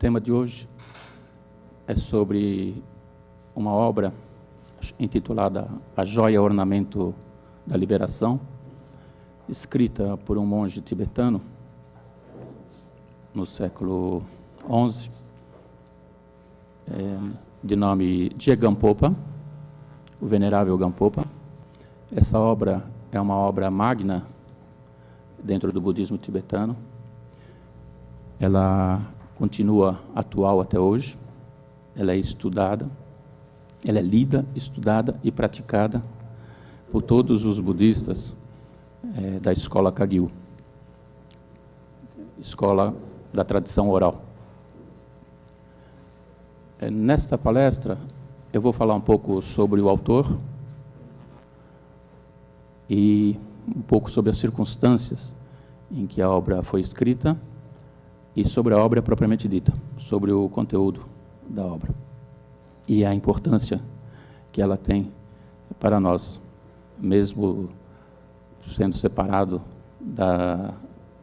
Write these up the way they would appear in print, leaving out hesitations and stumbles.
tema de hoje é sobre uma obra intitulada A Joia Ornamento da Liberação, escrita por um monge tibetano no século XI, de nome Je Gampopa, o Venerável Gampopa. Essa obra é uma obra magna dentro do budismo tibetano. Ela continua atual até hoje. Ela é estudada, ela é lida, estudada e praticada por todos os budistas da escola Kagyu, escola da tradição oral. Nesta palestra, eu vou falar um pouco sobre o autor e um pouco sobre as circunstâncias em que a obra foi escrita e sobre a obra propriamente dita, sobre o conteúdo da obra e a importância que ela tem para nós, mesmo sendo separado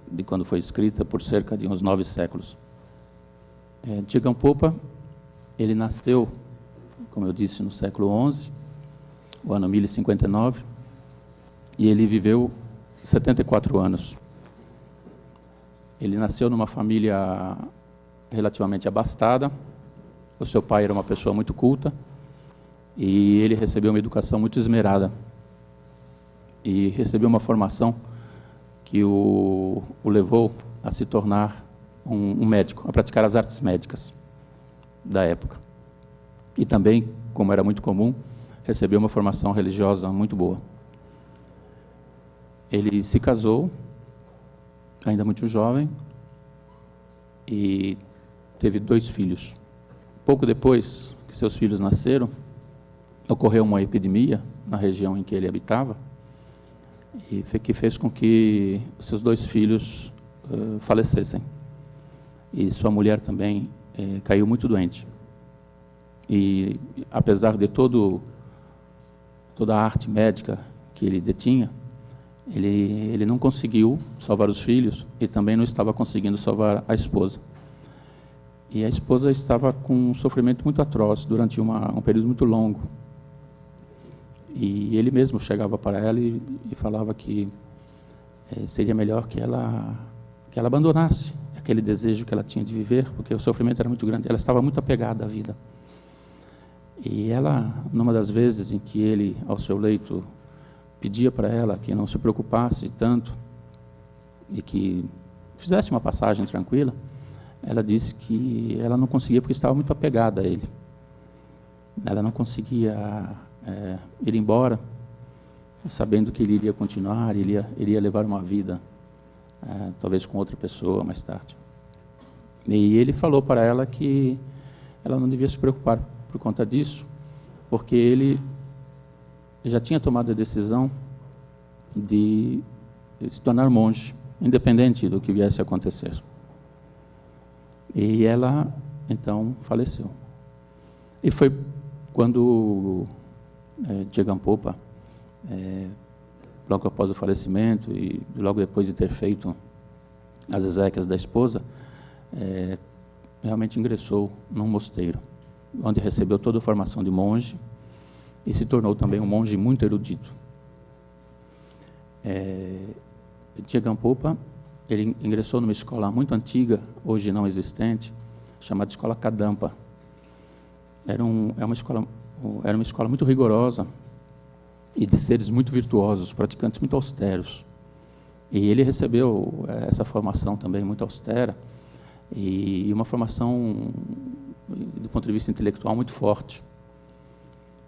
de quando foi escrita por cerca de uns 9 séculos. Je Gampopa, ele nasceu, como eu disse, no século XI, o ano 1059, e ele viveu 74 anos. Ele nasceu numa família relativamente abastada. O seu pai era uma pessoa muito culta e ele recebeu uma educação muito esmerada e recebeu uma formação que o levou a se tornar um médico, a praticar as artes médicas da época. E também, como era muito comum, recebeu uma formação religiosa muito boa. Ele se casou, ainda muito jovem, e teve 2 filhos. Pouco depois que seus filhos nasceram, ocorreu uma epidemia na região em que ele habitava, e que fez com que seus 2 filhos falecessem. E sua mulher também caiu muito doente. E, apesar de toda a arte médica que ele detinha, ele não conseguiu salvar os filhos e também não estava conseguindo salvar a esposa. E a esposa estava com um sofrimento muito atroz durante um período muito longo. E ele mesmo chegava para ela e falava que seria melhor que ela abandonasse aquele desejo que ela tinha de viver, porque o sofrimento era muito grande. Ela estava muito apegada à vida. E ela, numa das vezes em que ele, ao seu leito, pedia para ela que não se preocupasse tanto e que fizesse uma passagem tranquila, ela disse que ela não conseguia porque estava muito apegada a ele. Ela não conseguia ir embora, sabendo que ele iria continuar, iria levar uma vida, talvez com outra pessoa mais tarde. E ele falou para ela que ela não devia se preocupar por conta disso, porque ele já tinha tomado a decisão de se tornar monge, independente do que viesse a acontecer. E ela, então, faleceu. E foi quando Je Gampopa, logo após o falecimento e logo depois de ter feito as exéquias da esposa, realmente ingressou num mosteiro, onde recebeu toda a formação de monge e se tornou também um monge muito erudito. Je Gampopa, ele ingressou numa escola muito antiga, hoje não existente, chamada Escola Kadampa. Era uma escola muito rigorosa e de seres muito virtuosos, praticantes muito austeros. E ele recebeu essa formação também muito austera e uma formação, do ponto de vista intelectual, muito forte.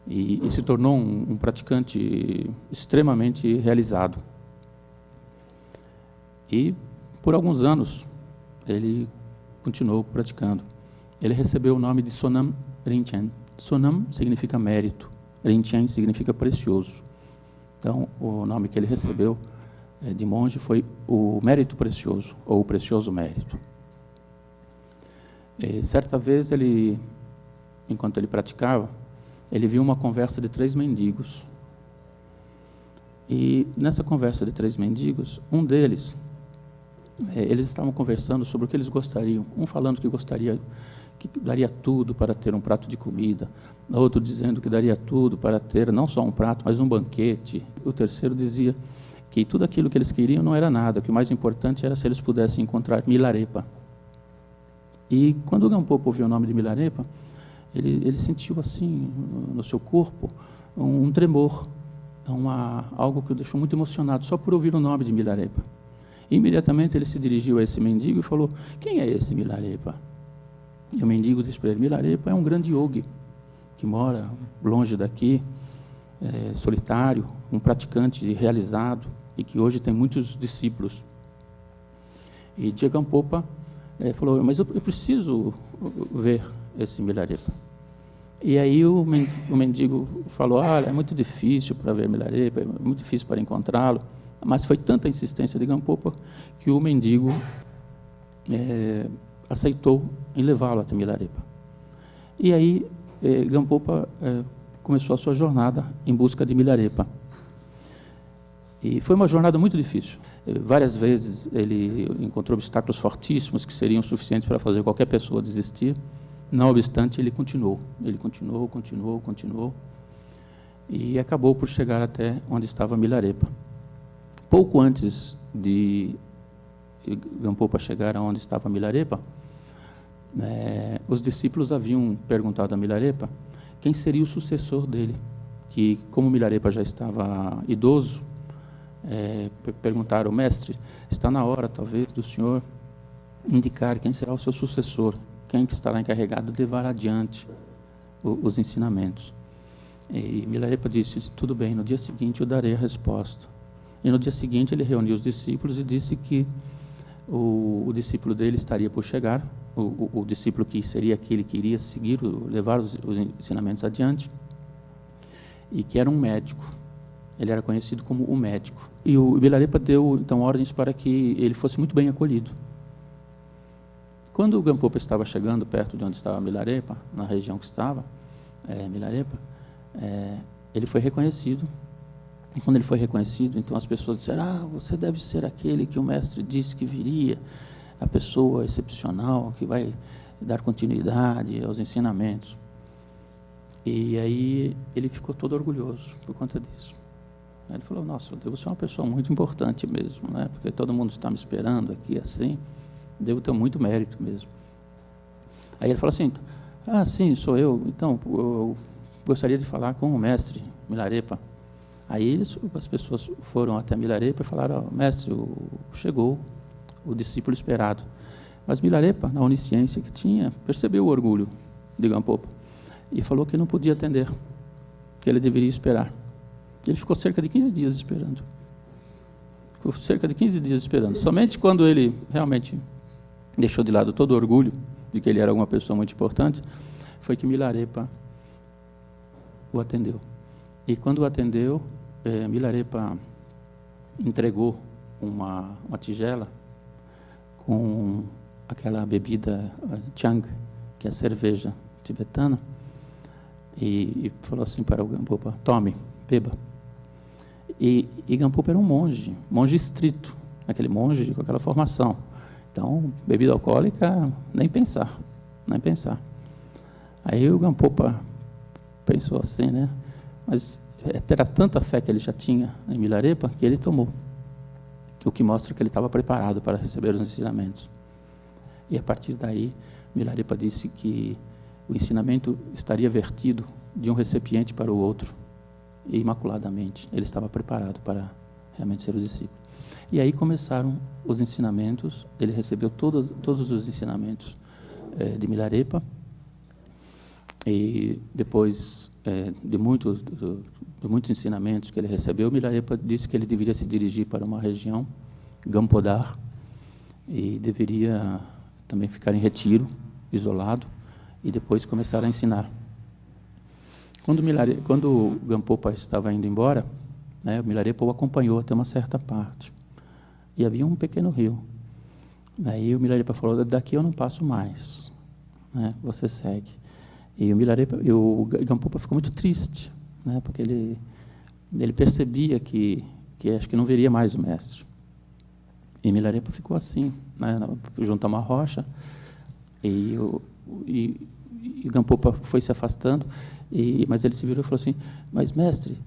E se tornou um praticante extremamente realizado. E, por alguns anos, ele continuou praticando. Ele recebeu o nome de Sonam Rinchen. Sonam significa mérito, Rinchen significa precioso. Então, o nome que ele recebeu de monge foi o mérito precioso, ou o precioso mérito. Certa vez, enquanto ele praticava, ele viu uma conversa de 3 mendigos. E nessa conversa de 3 mendigos, um deles eles estavam conversando sobre o que eles gostariam, um falando que gostaria, que daria tudo para ter um prato de comida, outro dizendo que daria tudo para ter não só um prato, mas um banquete. O terceiro dizia que tudo aquilo que eles queriam não era nada, que o mais importante era se eles pudessem encontrar Milarepa. E quando o Gampopa ouviu o nome de Milarepa, ele sentiu assim, no seu corpo, um tremor, algo que o deixou muito emocionado, só por ouvir o nome de Milarepa. E, imediatamente ele se dirigiu a esse mendigo e falou: quem é esse Milarepa? E o mendigo disse para ele: Milarepa é um grande yogi, que mora longe daqui, solitário, um praticante realizado, e que hoje tem muitos discípulos. E Gampopa falou: mas eu preciso ver esse Milarepa. E aí o mendigo falou: olha, é muito difícil para ver Milarepa, é muito difícil para encontrá-lo. Mas foi tanta a insistência de Gampopa que o mendigo aceitou em levá-lo até Milarepa. E aí Gampopa começou a sua jornada em busca de Milarepa. E foi uma jornada muito difícil. Várias vezes ele encontrou obstáculos fortíssimos que seriam suficientes para fazer qualquer pessoa desistir. Não obstante, ele continuou, e acabou por chegar até onde estava Milarepa. Pouco antes de Gampopa chegar aonde estava Milarepa, os discípulos haviam perguntado a Milarepa quem seria o sucessor dele, que, como Milarepa já estava idoso, perguntaram: mestre, está na hora, talvez, do senhor indicar quem será o seu sucessor, quem que estará encarregado de levar adiante os ensinamentos. E Milarepa disse: tudo bem, no dia seguinte eu darei a resposta. E no dia seguinte ele reuniu os discípulos e disse que o discípulo dele estaria por chegar, o discípulo que seria aquele que iria seguir, levar os ensinamentos adiante, e que era um médico. Ele era conhecido como o médico. E o Milarepa deu, então, ordens para que ele fosse muito bem acolhido. Quando o Gampopa estava chegando perto de onde estava Milarepa, na região que estava Milarepa, ele foi reconhecido. E quando ele foi reconhecido, então as pessoas disseram: você deve ser aquele que o mestre disse que viria, a pessoa excepcional que vai dar continuidade aos ensinamentos. E aí ele ficou todo orgulhoso por conta disso. Ele falou: nossa, eu devo ser uma pessoa muito importante mesmo, né? Porque todo mundo está me esperando aqui assim, devo ter muito mérito mesmo. Aí ele falou assim: sim, sou eu, então eu gostaria de falar com o mestre Milarepa. Aí as pessoas foram até Milarepa e falaram: mestre, chegou o discípulo esperado. Mas Milarepa, na onisciência que tinha, percebeu o orgulho de Gampopa e falou que não podia atender, que ele deveria esperar. Ele ficou cerca de 15 dias esperando. Somente quando ele realmente deixou de lado todo o orgulho de que ele era uma pessoa muito importante, foi que Milarepa o atendeu. E quando o atendeu, Milarepa entregou uma tigela com aquela bebida chang, que é a cerveja tibetana, e falou assim para o Gampopa: tome, beba. E Gampopa era um monge estrito, aquele monge com aquela formação. Então, bebida alcoólica, nem pensar. Aí o Gampopa pensou assim, né? Mas era tanta fé que ele já tinha em Milarepa que ele tomou, o que mostra que ele estava preparado para receber os ensinamentos. E a partir daí, Milarepa disse que o ensinamento estaria vertido de um recipiente para o outro, e imaculadamente. Ele estava preparado para realmente ser o discípulo. E aí começaram os ensinamentos. Ele recebeu todos os ensinamentos de Milarepa, e depois de muitos ensinamentos que ele recebeu, Milarepa disse que ele deveria se dirigir para uma região, Gampodar, e deveria também ficar em retiro, isolado, e depois começar a ensinar. Quando Gampopa estava indo embora, o Milarepa o acompanhou até uma certa parte. E havia um pequeno rio. Aí o Milarepa falou: daqui eu não passo mais, você segue. E o Gampopa ficou muito triste, porque ele percebia que acho que não veria mais o mestre. E Milarepa ficou assim, né, junto a uma rocha, e Gampopa foi se afastando, mas ele se virou e falou assim: mas mestre,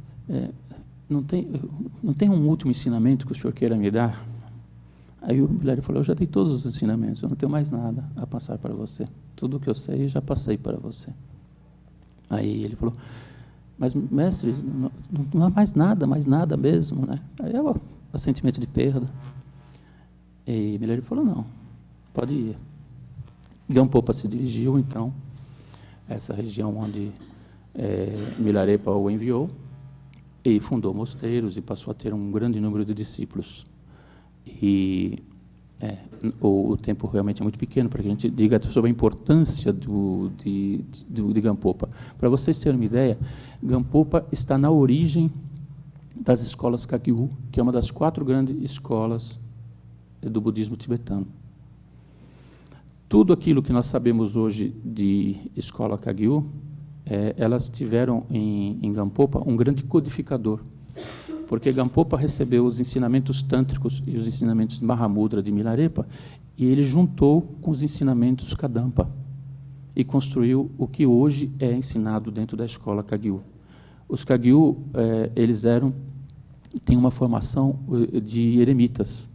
não tem um último ensinamento que o senhor queira me dar? Aí o Milarepa falou: eu já dei todos os ensinamentos, eu não tenho mais nada a passar para você. Tudo o que eu sei, eu já passei para você. Aí ele falou: mas mestre, não há mais nada mesmo, né? Aí é o sentimento de perda. E Milarepa falou: não, pode ir. Gampopa se dirigiu, então, a essa região onde Milarepa o enviou, e fundou mosteiros e passou a ter um grande número de discípulos. E o tempo realmente é muito pequeno para que a gente diga sobre a importância de Gampopa. Para vocês terem uma ideia, Gampopa está na origem das escolas Kagyu, que é uma das 4 grandes escolas do budismo tibetano. Tudo aquilo que nós sabemos hoje de escola Kagyu, elas tiveram em Gampopa um grande codificador, porque Gampopa recebeu os ensinamentos tântricos e os ensinamentos de Mahamudra de Milarepa, e ele juntou com os ensinamentos Kadampa e construiu o que hoje é ensinado dentro da escola Kagyu. Os Kagyu, eles têm uma formação de eremitas,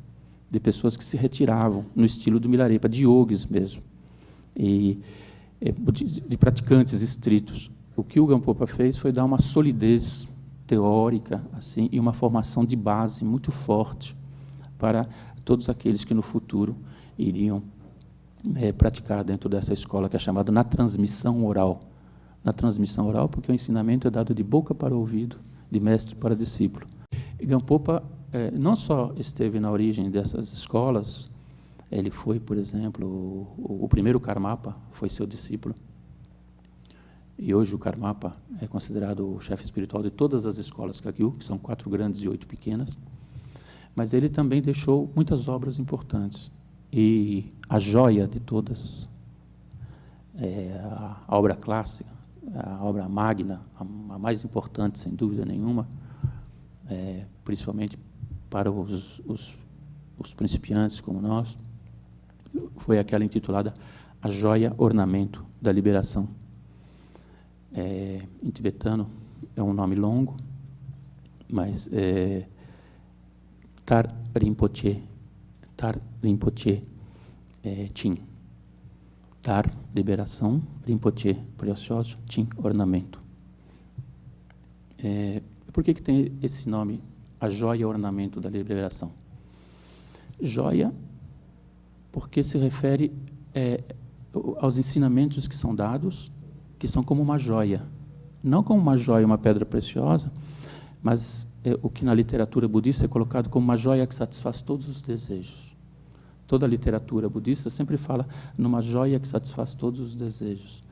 de pessoas que se retiravam no estilo do Milarepa, de yogis mesmo, e de praticantes estritos. O que o Gampopa fez foi dar uma solidez teórica assim, e uma formação de base muito forte para todos aqueles que no futuro iriam praticar dentro dessa escola, que é chamada na transmissão oral. Na transmissão oral, porque o ensinamento é dado de boca para ouvido, de mestre para discípulo. E Gampopa não só esteve na origem dessas escolas, ele foi, por exemplo, o primeiro Karmapa foi seu discípulo. E hoje o Karmapa é considerado o chefe espiritual de todas as escolas Kagyu, que são 4 grandes e 8 pequenas. Mas ele também deixou muitas obras importantes. E a joia de todas, a obra clássica, a obra magna, a mais importante, sem dúvida nenhuma, principalmente para os principiantes como nós, foi aquela intitulada A Joia Ornamento da Liberação. Em tibetano é um nome longo, mas Tar Rinpoche Chin. Tar, liberação, Rinpoche, precioso, Chin, ornamento. Por que tem esse nome, a joia ornamento da liberação? Joia, porque se refere aos ensinamentos que são dados, que são como uma joia. Não como uma joia, uma pedra preciosa, mas o que na literatura budista é colocado como uma joia que satisfaz todos os desejos. Toda a literatura budista sempre fala numa joia que satisfaz todos os desejos.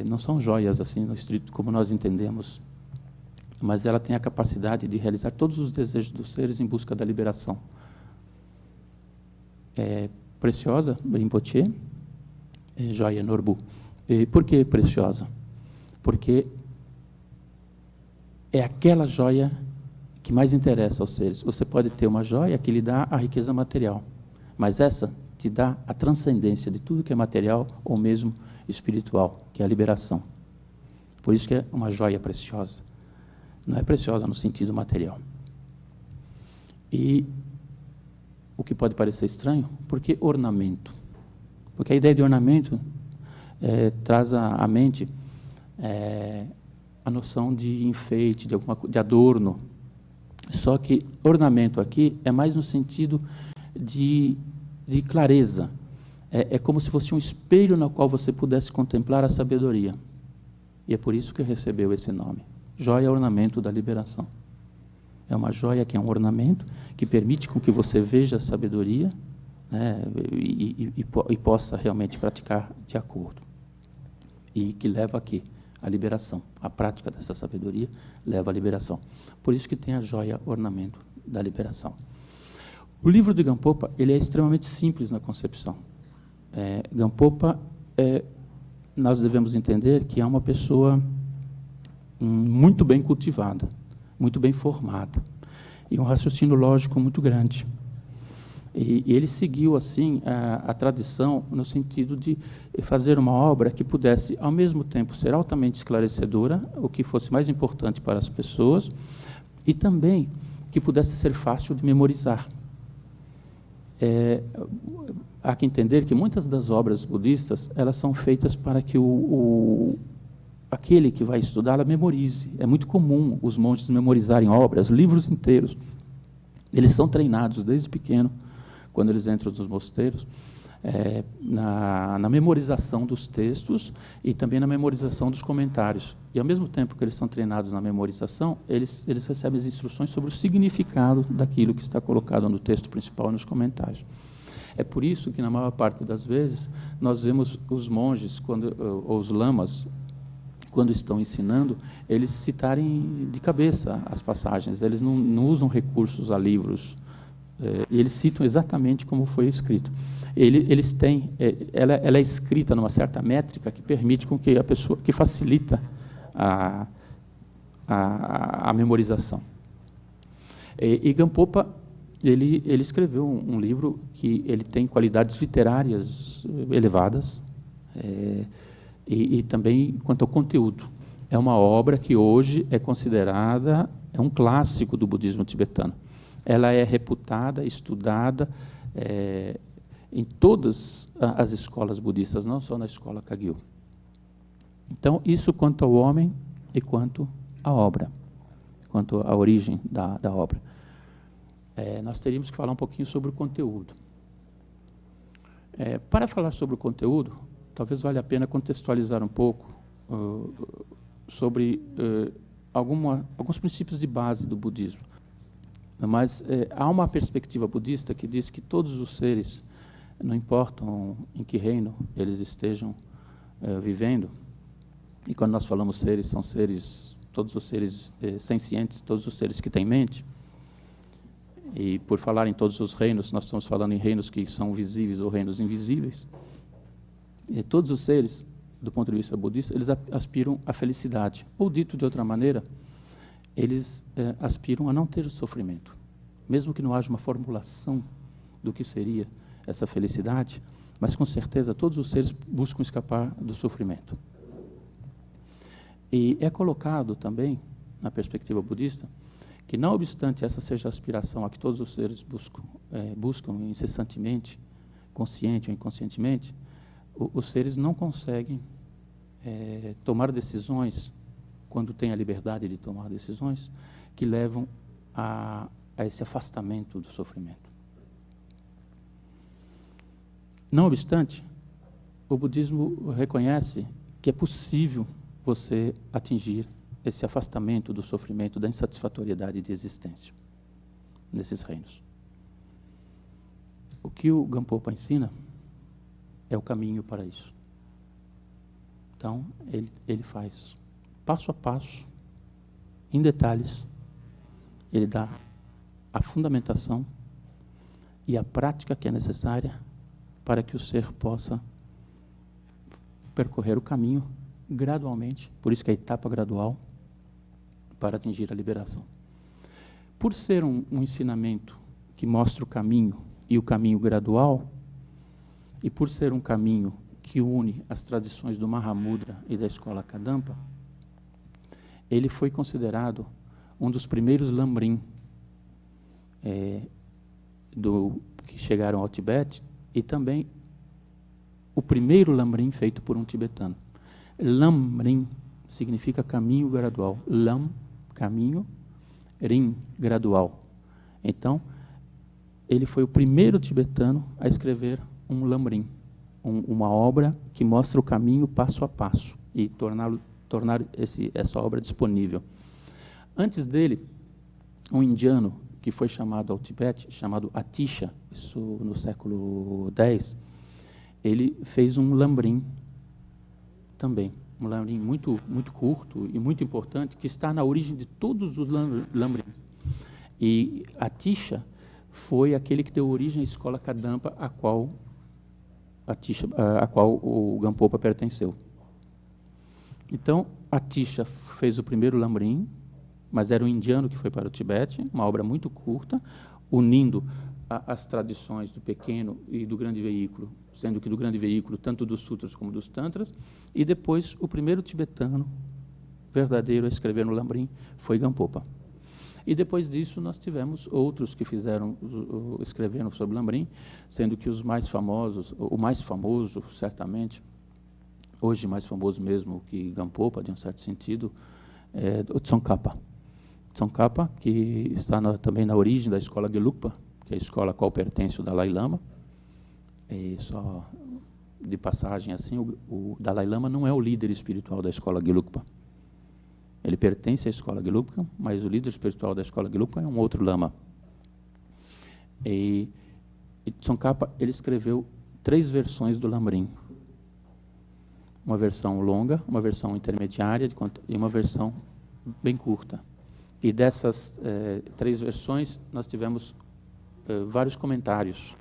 Não são joias assim, no estrito, como nós entendemos, mas ela tem a capacidade de realizar todos os desejos dos seres em busca da liberação. Preciosa, Rinpoche, joia, Norbu. Por que preciosa? Porque é aquela joia que mais interessa aos seres. Você pode ter uma joia que lhe dá a riqueza material, mas essa te dá a transcendência de tudo que é material ou mesmo espiritual, que é a liberação. Por isso que é uma joia preciosa. Não é preciosa no sentido material. E o que pode parecer estranho, por que ornamento? Porque a ideia de ornamento traz à mente a noção de enfeite, de adorno. Só que ornamento aqui é mais no sentido de clareza. É como se fosse um espelho no qual você pudesse contemplar a sabedoria. E é por isso que recebeu esse nome. Joia ornamento da liberação. É uma joia que é um ornamento que permite com que você veja a sabedoria, né, e possa realmente praticar de acordo. E que leva aqui a liberação. A prática dessa sabedoria leva à liberação. Por isso que tem a joia ornamento da liberação. O livro de Gampopa, ele é extremamente simples na concepção. Gampopa, nós devemos entender que é uma pessoa muito bem cultivada, muito bem formada, e um raciocínio lógico muito grande. E ele seguiu, assim, a tradição no sentido de fazer uma obra que pudesse, ao mesmo tempo, ser altamente esclarecedora, o que fosse mais importante para as pessoas, e também que pudesse ser fácil de memorizar. Há que entender que muitas das obras budistas, elas são feitas para que aquele que vai estudá-la memorize. É muito comum os monges memorizarem obras, livros inteiros. Eles são treinados desde pequeno, quando eles entram nos mosteiros, na memorização dos textos e também na memorização dos comentários. E, ao mesmo tempo que eles são treinados na memorização, eles recebem as instruções sobre o significado daquilo que está colocado no texto principal e nos comentários. É por isso que, na maior parte das vezes, nós vemos os monges, ou os lamas, quando estão ensinando, eles citarem de cabeça as passagens, eles não usam recursos a livros, e eles citam exatamente como foi escrito. Eles têm, ela é escrita numa certa métrica que permite com que a pessoa, que facilita a memorização. E Gampopa, ele escreveu um livro que ele tem qualidades literárias elevadas, e também quanto ao conteúdo. É uma obra que hoje é considerada um clássico do budismo tibetano. Ela é reputada, estudada em todas as escolas budistas, não só na escola Kagyu. Então, isso quanto ao homem e quanto à obra, quanto à origem da obra. Nós teríamos que falar um pouquinho sobre o conteúdo. Para falar sobre o conteúdo, talvez valha a pena contextualizar um pouco sobre alguns princípios de base do budismo. Mas há uma perspectiva budista que diz que todos os seres, não importam em que reino eles estejam vivendo, e quando nós falamos seres, são seres, todos os seres sencientes, todos os seres que têm mente, e por falar em todos os reinos, nós estamos falando em reinos que são visíveis ou reinos invisíveis, e todos os seres, do ponto de vista budista, eles aspiram à felicidade, ou dito de outra maneira, eles aspiram a não ter sofrimento. Mesmo que não haja uma formulação do que seria essa felicidade, mas com certeza todos os seres buscam escapar do sofrimento. E é colocado também, na perspectiva budista, que não obstante essa seja a aspiração a que todos os seres buscam incessantemente, consciente ou inconscientemente, os seres não conseguem tomar decisões, quando têm a liberdade de tomar decisões, que levam a esse afastamento do sofrimento. Não obstante, o budismo reconhece que é possível você atingir esse afastamento do sofrimento, da insatisfatoriedade de existência nesses reinos. O que o Gampopa ensina é o caminho para isso. Então, ele faz passo a passo, em detalhes, ele dá a fundamentação e a prática que é necessária para que o ser possa percorrer o caminho gradualmente, por isso que é a etapa gradual, para atingir a liberação. Por ser um ensinamento que mostra o caminho e o caminho gradual, e por ser um caminho que une as tradições do Mahamudra e da escola Kadampa, ele foi considerado um dos primeiros Lamrim que chegaram ao Tibete, e também o primeiro Lamrim feito por um tibetano. Lamrim significa caminho gradual. Lam, caminho, Rim, gradual. Então, ele foi o primeiro tibetano a escrever um Lamrim, uma obra que mostra o caminho passo a passo e tornar essa obra disponível. Antes dele, um indiano que foi chamado ao Tibete, chamado Atisha, isso no século X, ele fez um Lamrim também, um Lamrim muito, muito curto e muito importante, que está na origem de todos os Lamrim. E Atisha foi aquele que deu origem à escola Kadampa, a qual o Gampopa pertenceu. Então, Atisha fez o primeiro Lamrim, mas era um indiano que foi para o Tibete, uma obra muito curta, unindo as tradições do pequeno e do grande veículo, sendo que do grande veículo, tanto dos sutras como dos tantras, e depois o primeiro tibetano verdadeiro a escrever no Lamrim foi Gampopa. E depois disso nós tivemos outros que escreveram sobre Lamrim, sendo que os mais famosos, o mais famoso, certamente, hoje mais famoso mesmo que Gampopa, de um certo sentido, é o Tsongkhapa. Tsongkhapa, que está também na origem da escola Gelugpa, que é a escola a qual pertence o Dalai Lama. E só de passagem assim, o Dalai Lama não é o líder espiritual da escola Gelugpa. Ele pertence à escola Gelugpa, mas o líder espiritual da escola Gelugpa é um outro lama. E Tsongkhapa, ele escreveu 3 versões do Lamrim. Uma versão longa, uma versão intermediária e uma versão bem curta. E dessas 3 versões, nós tivemos vários comentários.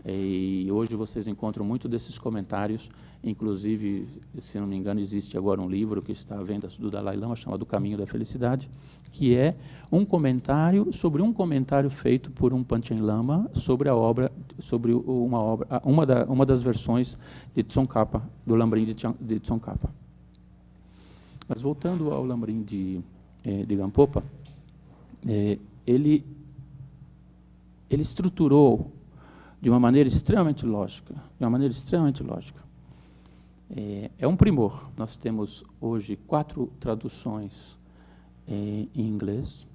E hoje vocês encontram muito desses comentários, inclusive, se não me engano, existe agora um livro que está à venda do Dalai Lama, chamado O Caminho da Felicidade, que é um comentário sobre um comentário feito por um Panchen Lama sobre a obra, sobre uma das versões de Tsongkhapa, do Lamrim de Tsongkhapa. Mas voltando ao Lamrim de Gampopa, ele estruturou de uma maneira extremamente lógica, É um primor. Nós temos hoje 4 traduções em inglês,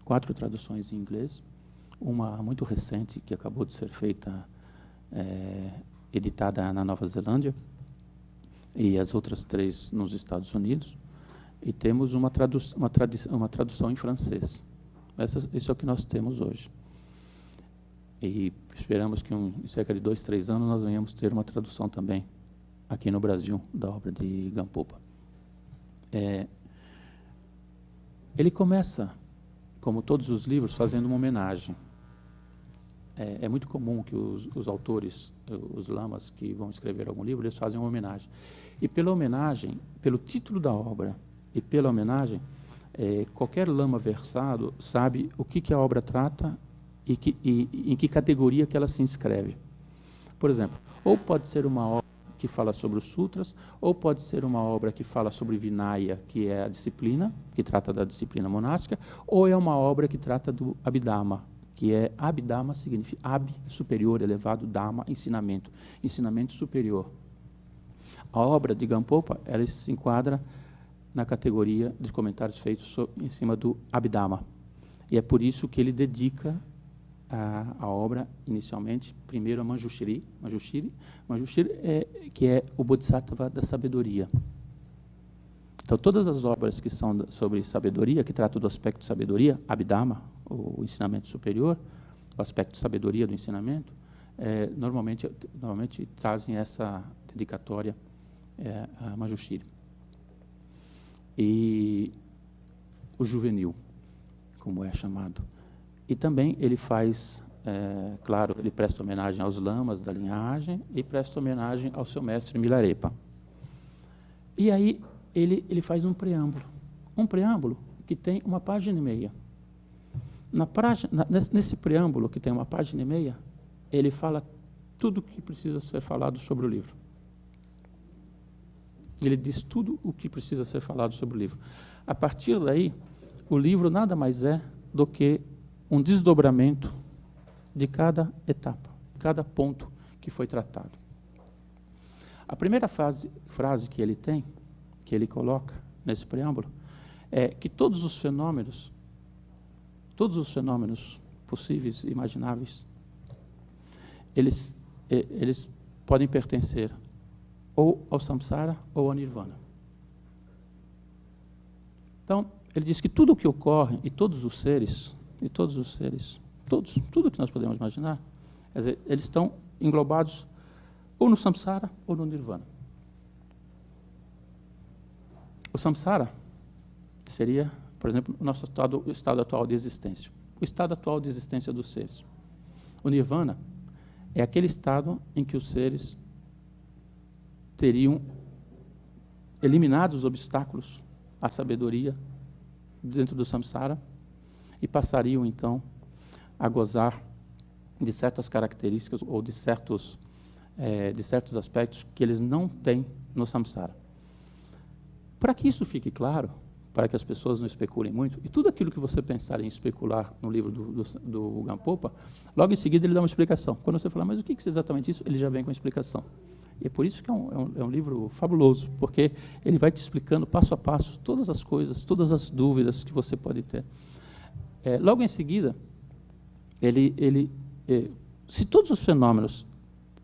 4 traduções em inglês, uma muito recente que acabou de ser feita, editada na Nova Zelândia, e as outras 3 nos Estados Unidos, e temos uma tradução em francês. Isso é o que nós temos hoje. E esperamos que em cerca de 2, 3 anos nós venhamos ter uma tradução também aqui no Brasil da obra de Gampopa. Ele começa, como todos os livros, fazendo uma homenagem. É muito comum que os autores, os lamas que vão escrever algum livro, eles fazem uma homenagem. E pela homenagem, pelo título da obra e pela homenagem, qualquer lama versado sabe o que a obra trata e em que categoria que ela se inscreve. Por exemplo, ou pode ser uma obra que fala sobre os sutras, ou pode ser uma obra que fala sobre Vinaya, que é a disciplina, que trata da disciplina monástica, ou é uma obra que trata do Abhidhamma, que é Abhidhamma significa Abhi, superior, elevado, Dhamma, ensinamento superior. A obra de Gampopa, ela se enquadra na categoria de comentários feitos em cima do Abhidhamma. E é por isso que ele dedica a obra, inicialmente, primeiro a Manjushri, que é o Bodhisattva da sabedoria. Então, todas as obras que são sobre sabedoria, que tratam do aspecto de sabedoria, Abhidhamma, o ensinamento superior, o aspecto de sabedoria do ensinamento, normalmente trazem essa dedicatória a Manjushri. E o juvenil, como é chamado. E também ele faz, claro, ele presta homenagem aos lamas da linhagem e presta homenagem ao seu mestre Milarepa. E aí ele faz um preâmbulo que tem 1,5 páginas. Nesse preâmbulo, que tem 1,5 páginas, ele fala tudo o que precisa ser falado sobre o livro. Ele diz tudo o que precisa ser falado sobre o livro. A partir daí, o livro nada mais é do que um desdobramento de cada etapa, cada ponto que foi tratado. A primeira frase que ele tem, que ele coloca nesse preâmbulo, é que todos os fenômenos possíveis e imagináveis, eles podem pertencer ou ao samsara ou ao nirvana. Então, ele diz que tudo o que ocorre e tudo que nós podemos imaginar, quer dizer, eles estão englobados ou no samsara ou no nirvana. O samsara seria, por exemplo, o nosso estado atual de existência. O estado atual de existência dos seres. O nirvana é aquele estado em que os seres teriam eliminado os obstáculos à sabedoria dentro do samsara e passariam, então, a gozar de certas características ou de certos aspectos que eles não têm no samsara. Para que isso fique claro, para que as pessoas não especulem muito, e tudo aquilo que você pensar em especular no livro do Gampopa, logo em seguida ele dá uma explicação. Quando você fala, mas o que é exatamente isso? Ele já vem com a explicação. E é por isso que é um livro fabuloso, porque ele vai te explicando passo a passo todas as coisas, todas as dúvidas que você pode ter. Logo em seguida, se todos os fenômenos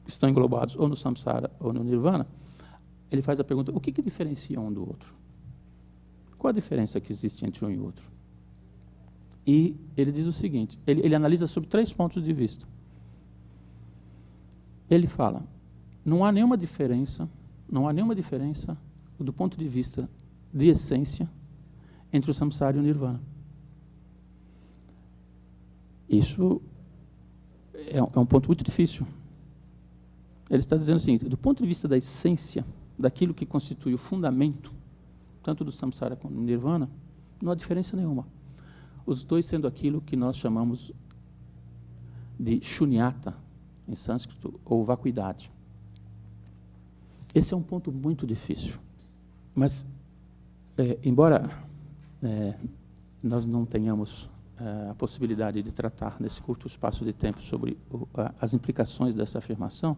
estão englobados ou no samsara ou no nirvana, ele faz a pergunta, o que diferencia um do outro? Qual a diferença que existe entre um e outro? E ele diz o seguinte, ele analisa sobre 3 pontos de vista. Ele fala, não há nenhuma diferença do ponto de vista de essência entre o samsara e o nirvana. Isso é um ponto muito difícil. Ele está dizendo o seguinte, do ponto de vista da essência, daquilo que constitui o fundamento, tanto do samsara como do nirvana, não há diferença nenhuma. Os dois sendo aquilo que nós chamamos de shunyata, em sânscrito, ou vacuidade. Esse é um ponto muito difícil. Mas, embora nós não tenhamos a possibilidade de tratar nesse curto espaço de tempo sobre as implicações dessa afirmação,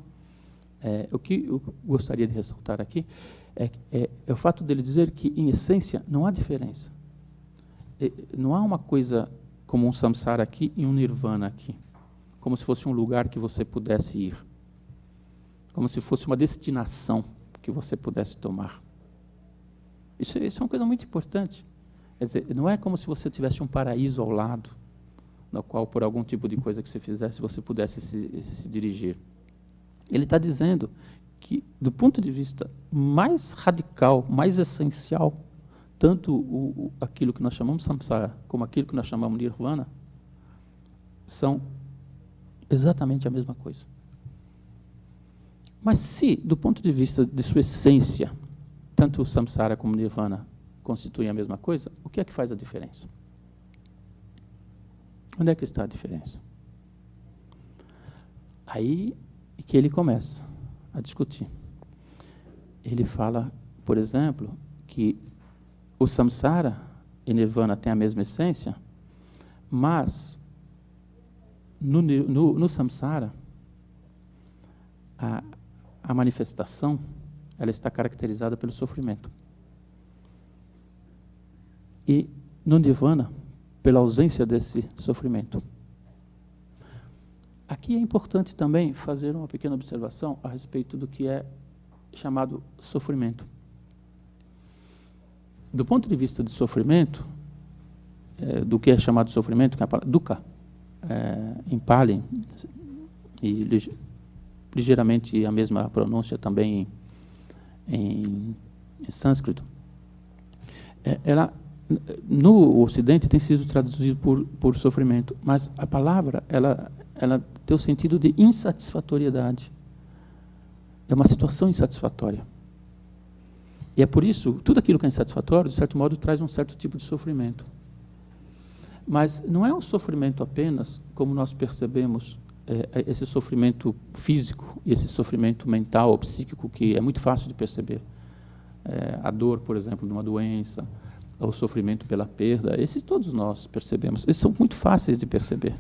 o que eu gostaria de ressaltar aqui é o fato dele dizer que, em essência, não há diferença. Não há uma coisa como um samsara aqui e um nirvana aqui, como se fosse um lugar que você pudesse ir, como se fosse uma destinação que você pudesse tomar. Isso é uma coisa muito importante. Quer dizer, não é como se você tivesse um paraíso ao lado, no qual, por algum tipo de coisa que você fizesse, você pudesse se dirigir. Ele está dizendo que, do ponto de vista mais radical, mais essencial, tanto aquilo que nós chamamos samsara, como aquilo que nós chamamos nirvana, são exatamente a mesma coisa. Mas se, do ponto de vista de sua essência, tanto o samsara como o nirvana constituem a mesma coisa, o que é que faz a diferença? Onde é que está a diferença? Aí é que ele começa a discutir. Ele fala, por exemplo, que o samsara e nirvana têm a mesma essência, mas no samsara a manifestação ela está caracterizada pelo sofrimento. E no nirvana, pela ausência desse sofrimento. Aqui é importante também fazer uma pequena observação a respeito do que é chamado sofrimento. Do ponto de vista de sofrimento, do que é chamado sofrimento, que é a palavra dukkha, em Pali, e ligeiramente a mesma pronúncia também em sânscrito, ela no Ocidente tem sido traduzido por sofrimento, mas a palavra ela tem o sentido de insatisfatoriedade. É uma situação insatisfatória. E é por isso, tudo aquilo que é insatisfatório, de certo modo, traz um certo tipo de sofrimento. Mas não é um sofrimento apenas, como nós percebemos, esse sofrimento físico e esse sofrimento mental ou psíquico, que é muito fácil de perceber. A dor, por exemplo, de uma doença, o sofrimento pela perda, esses todos nós percebemos. Esses são muito fáceis de perceber.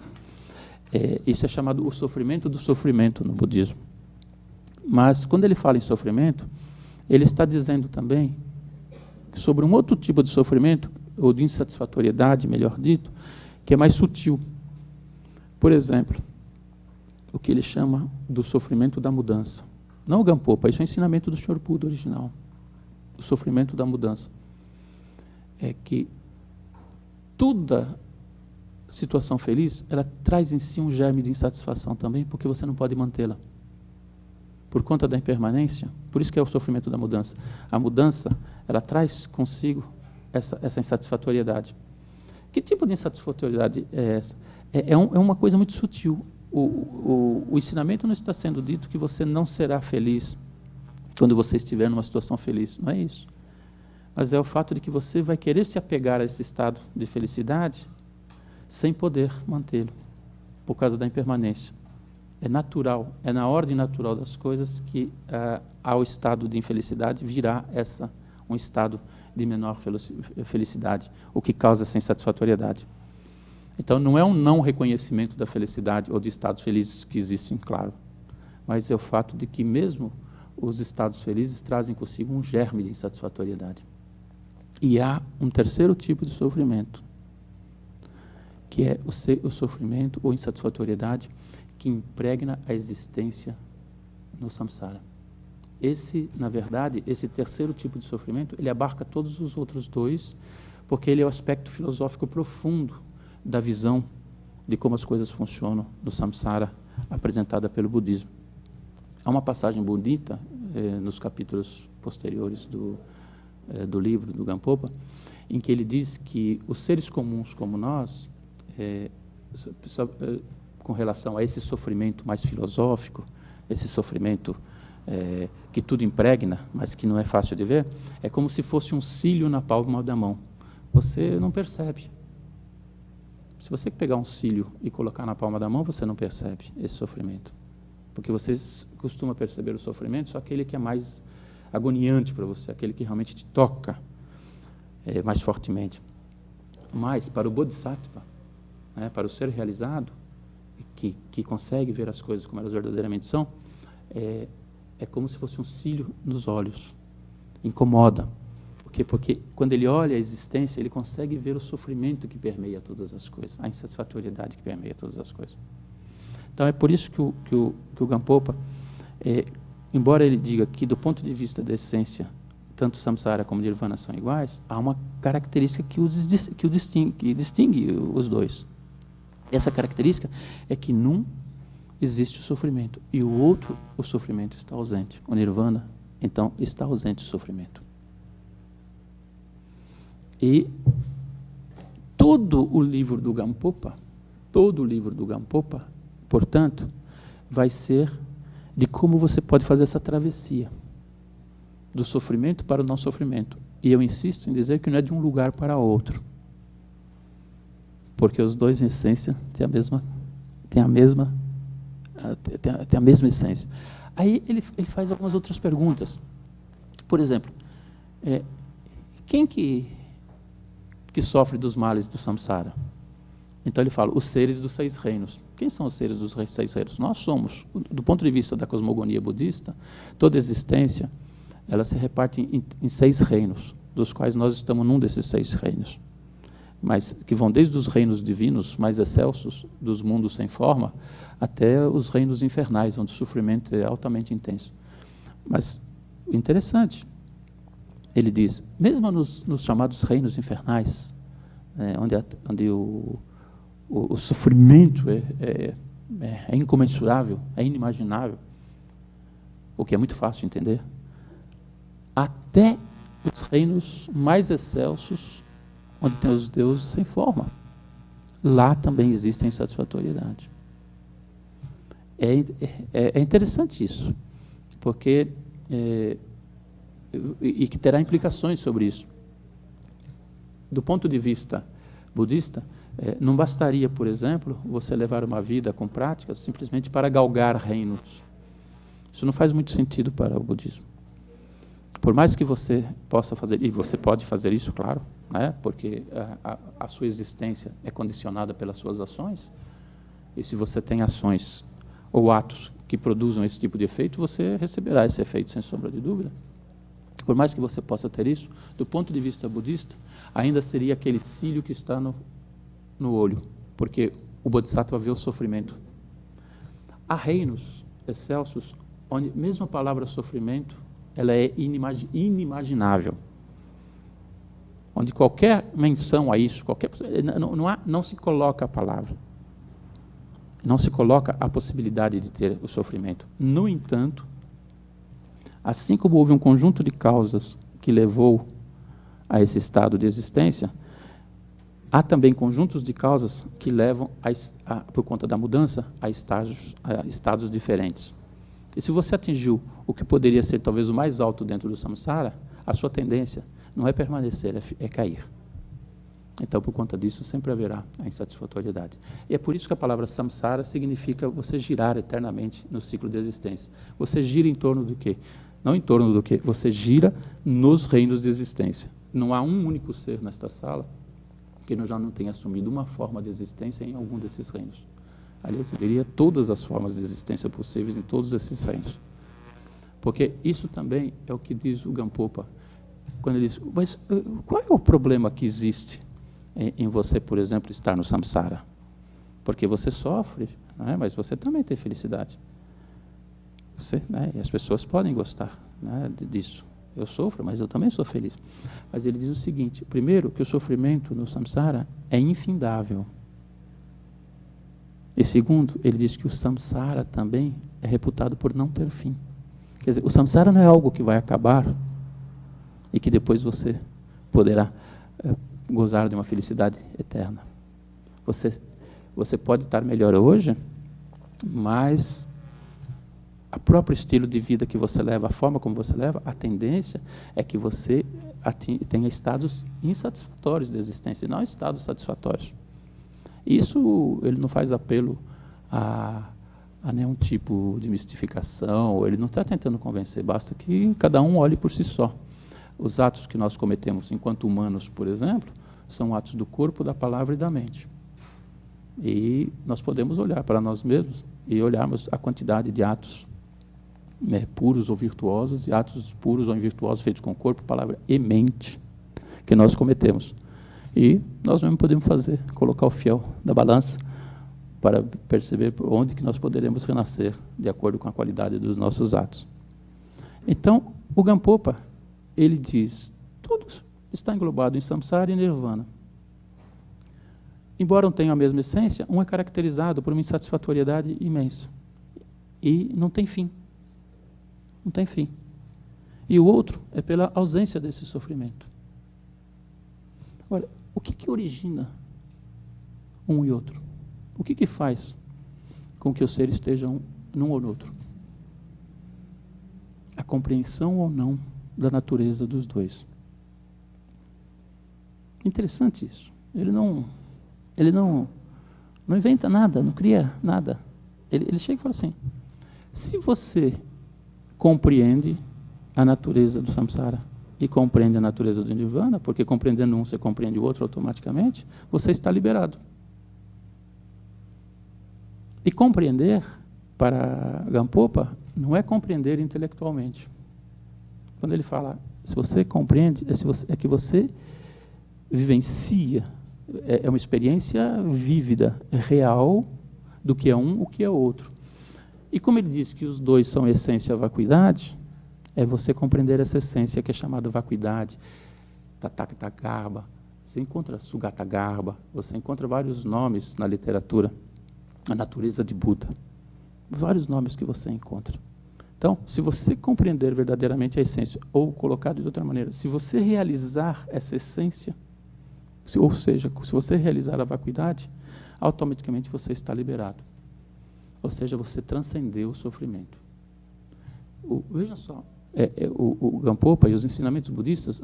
Isso é chamado o sofrimento do sofrimento no budismo. Mas, quando ele fala em sofrimento, ele está dizendo também sobre um outro tipo de sofrimento, ou de insatisfatoriedade, melhor dito, que é mais sutil. Por exemplo, o que ele chama do sofrimento da mudança. Não o Gampopa, isso é o ensinamento do Sr. Buda original. O sofrimento da mudança. É que toda situação feliz, ela traz em si um germe de insatisfação também, porque você não pode mantê-la. Por conta da impermanência, por isso que é o sofrimento da mudança. A mudança, ela traz consigo essa insatisfatoriedade. Que tipo de insatisfatoriedade é essa? É uma coisa muito sutil. O ensinamento não está sendo dito que você não será feliz quando você estiver numa situação feliz. Não é isso. Mas é o fato de que você vai querer se apegar a esse estado de felicidade sem poder mantê-lo, por causa da impermanência. É natural, é na ordem natural das coisas que ao estado de infelicidade virá um estado de menor felicidade, o que causa essa insatisfatoriedade. Então, não é um não reconhecimento da felicidade ou de estados felizes que existem, claro, mas é o fato de que mesmo os estados felizes trazem consigo um germe de insatisfatoriedade. E há um terceiro tipo de sofrimento, que é o sofrimento ou insatisfatoriedade que impregna a existência no samsara. Na verdade, esse terceiro tipo de sofrimento, ele abarca todos os outros dois, porque ele é o aspecto filosófico profundo da visão de como as coisas funcionam no samsara, apresentada pelo budismo. Há uma passagem bonita nos capítulos posteriores do livro do Gampopa, em que ele diz que os seres comuns como nós, com relação a esse sofrimento mais filosófico, esse sofrimento que tudo impregna, mas que não é fácil de ver, é como se fosse um cílio na palma da mão. Você não percebe. Se você pegar um cílio e colocar na palma da mão, você não percebe esse sofrimento. Porque você costuma perceber o sofrimento, só aquele que é mais agoniante para você, aquele que realmente te toca mais fortemente. Mas, para o Bodhisattva, para o ser realizado, que consegue ver as coisas como elas verdadeiramente são, é como se fosse um cílio nos olhos. Incomoda. Por quê? Porque quando ele olha a existência, ele consegue ver o sofrimento que permeia todas as coisas, a insatisfatoriedade que permeia todas as coisas. Então é por isso que o Gampopa, embora ele diga que do ponto de vista da essência, tanto samsara como nirvana são iguais, há uma característica que distingue os dois. Essa característica é que num existe o sofrimento e o outro, o sofrimento está ausente. O nirvana, então, está ausente o sofrimento. E todo o livro do Gampopa, portanto, vai ser de como você pode fazer essa travessia do sofrimento para o não sofrimento. E eu insisto em dizer que não é de um lugar para outro, porque os dois, em essência, têm a mesma essência. Aí ele faz algumas outras perguntas. Por exemplo, quem que sofre dos males do samsara? Então ele fala, os seres dos 6 reinos. Quem são os seres dos 6 reinos? Nós somos, do ponto de vista da cosmogonia budista, toda existência, ela se reparte em 6 reinos, dos quais nós estamos num desses 6 reinos. Mas que vão desde os reinos divinos mais excelsos, dos mundos sem forma, até os reinos infernais, onde o sofrimento é altamente intenso. Mas o interessante, ele diz, mesmo nos chamados reinos infernais, onde o sofrimento é incomensurável, é inimaginável, o que é muito fácil de entender, até os reinos mais excelsos, onde tem os deuses sem forma, lá também existe a insatisfatoriedade. É interessante isso, porque e que terá implicações sobre isso. Do ponto de vista budista, não bastaria, por exemplo, você levar uma vida com práticas simplesmente para galgar reinos. Isso não faz muito sentido para o budismo. Por mais que você possa fazer, e você pode fazer isso, claro, porque a sua existência é condicionada pelas suas ações, e se você tem ações ou atos que produzam esse tipo de efeito, você receberá esse efeito, sem sombra de dúvida. Por mais que você possa ter isso, do ponto de vista budista, ainda seria aquele cílio que está no olho, porque o Bodhisattva vê o sofrimento. Há reinos excelsos, onde mesmo a palavra sofrimento, ela é inimaginável. Onde qualquer menção a isso, não se coloca a palavra. Não se coloca a possibilidade de ter o sofrimento. No entanto, assim como houve um conjunto de causas que levou a esse estado de existência, há também conjuntos de causas que levam, por conta da mudança, a estados diferentes. E se você atingiu o que poderia ser talvez o mais alto dentro do samsara, a sua tendência não é permanecer, é cair. Então, por conta disso, sempre haverá a insatisfatoriedade. E é por isso que a palavra samsara significa você girar eternamente no ciclo de existência. Você gira em torno do quê? Não em torno do quê? Você gira nos reinos de existência. Não há um único ser nesta sala que já não tenha assumido uma forma de existência em algum desses reinos. Aliás, eu diria todas as formas de existência possíveis em todos esses reinos. Porque isso também é o que diz o Gampopa, quando ele diz, mas qual é o problema que existe em você, por exemplo, estar no samsara? Porque você sofre, né? Mas você também tem felicidade. Você, né? E as pessoas podem gostar, né, disso. Eu sofro, mas eu também sou feliz. Mas ele diz o seguinte, primeiro, que o sofrimento no samsara é infindável. E segundo, ele diz que o samsara também é reputado por não ter fim. Quer dizer, o samsara não é algo que vai acabar e que depois você poderá gozar de uma felicidade eterna. Você pode estar melhor hoje, mas o próprio estilo de vida que você leva, a forma como você leva, a tendência é que você tenha estados insatisfatórios de existência, e não estados satisfatórios. Isso, ele não faz apelo a nenhum tipo de mistificação, ele não está tentando convencer, basta que cada um olhe por si só. Os atos que nós cometemos enquanto humanos, por exemplo, são atos do corpo, da palavra e da mente. E nós podemos olhar para nós mesmos e olharmos a quantidade de atos puros ou virtuosos, e atos puros ou invirtuosos feitos com corpo, palavra e mente, que nós cometemos. E nós mesmo podemos fazer, colocar o fiel da balança para perceber por onde que nós poderemos renascer de acordo com a qualidade dos nossos atos. Então, o Gampopa, ele diz, tudo está englobado em samsara e nirvana. Embora não tenham a mesma essência, um é caracterizado por uma insatisfatoriedade imensa. E não tem fim. Não tem fim. E o outro é pela ausência desse sofrimento. Olha, o que origina um e outro? O que faz com que os seres estejam num ou no outro? A compreensão ou não da natureza dos dois. Interessante isso. Ele não inventa nada, não cria nada. Ele chega e fala assim, se você compreende a natureza do samsara e compreende a natureza do nirvana, porque compreendendo um, você compreende o outro automaticamente, você está liberado. E compreender, para Gampopa, não é compreender intelectualmente. Quando ele fala, se você compreende, é que você vivencia, é uma experiência vívida, real, do que é um, o que é outro. E como ele diz que os dois são essência e vacuidade, é você compreender essa essência que é chamada vacuidade, Tathagata Garbha, você encontra Sugata Garbha, você encontra vários nomes na literatura, a natureza de Buda, vários nomes que você encontra. Então, se você compreender verdadeiramente a essência, ou colocado de outra maneira, se você realizar essa essência, ou seja, se você realizar a vacuidade, automaticamente você está liberado. Ou seja, você transcendeu o sofrimento. Veja só, o Gampopa e os ensinamentos budistas,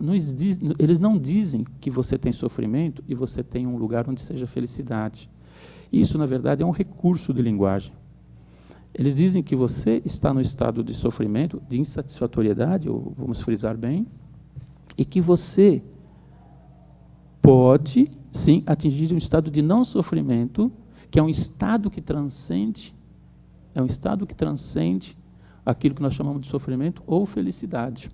eles não dizem que você tem sofrimento e você tem um lugar onde seja felicidade. Isso, na verdade, é um recurso de linguagem. Eles dizem que você está no estado de sofrimento, de insatisfatoriedade, ou vamos frisar bem, e que você pode, sim, atingir um estado de não sofrimento, que é um estado que transcende, aquilo que nós chamamos de sofrimento ou felicidade.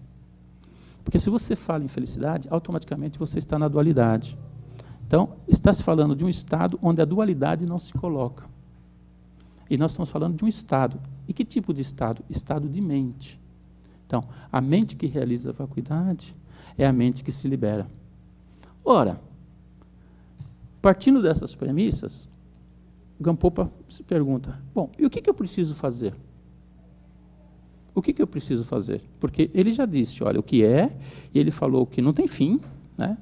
Porque se você fala em felicidade, automaticamente você está na dualidade. Então, está se falando de um estado onde a dualidade não se coloca. E nós estamos falando de um estado. E que tipo de estado? Estado de mente. Então, a mente que realiza a vacuidade é a mente que se libera. Ora, partindo dessas premissas, Gampopa se pergunta, bom, e o que eu preciso fazer? O que eu preciso fazer? Porque ele já disse, olha, o que é, e ele falou que não tem fim, né?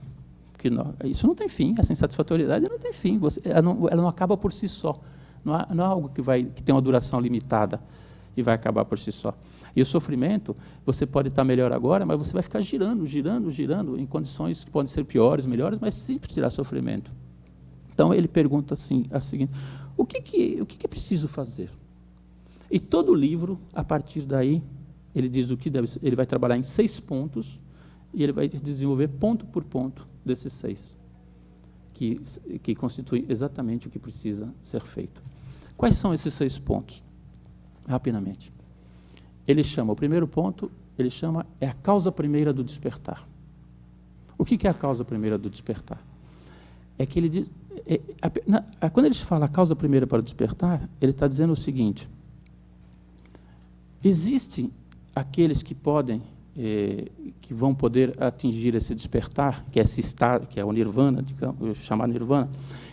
Que isso não tem fim, essa insatisfatoriedade não tem fim, ela não acaba por si só, não é algo que tem uma duração limitada. e vai acabar por si só. E o sofrimento, você pode estar melhor agora, mas você vai ficar girando em condições que podem ser piores, melhores, mas sempre terá sofrimento. Então ele pergunta assim, a seguinte: o que é preciso fazer? E todo o livro, a partir daí, ele diz ele vai trabalhar em 6 pontos e ele vai desenvolver ponto por ponto desses 6, que constituem exatamente o que precisa ser feito. Quais são esses 6 pontos? Rapidamente. Ele chama, o primeiro ponto, é a causa primeira do despertar. O que é a causa primeira do despertar? É que ele diz, quando ele fala a causa primeira para o despertar, ele está dizendo o seguinte: existem aqueles que podem, que vão poder atingir esse despertar, que é esse estado, que é o nirvana, chamado nirvana,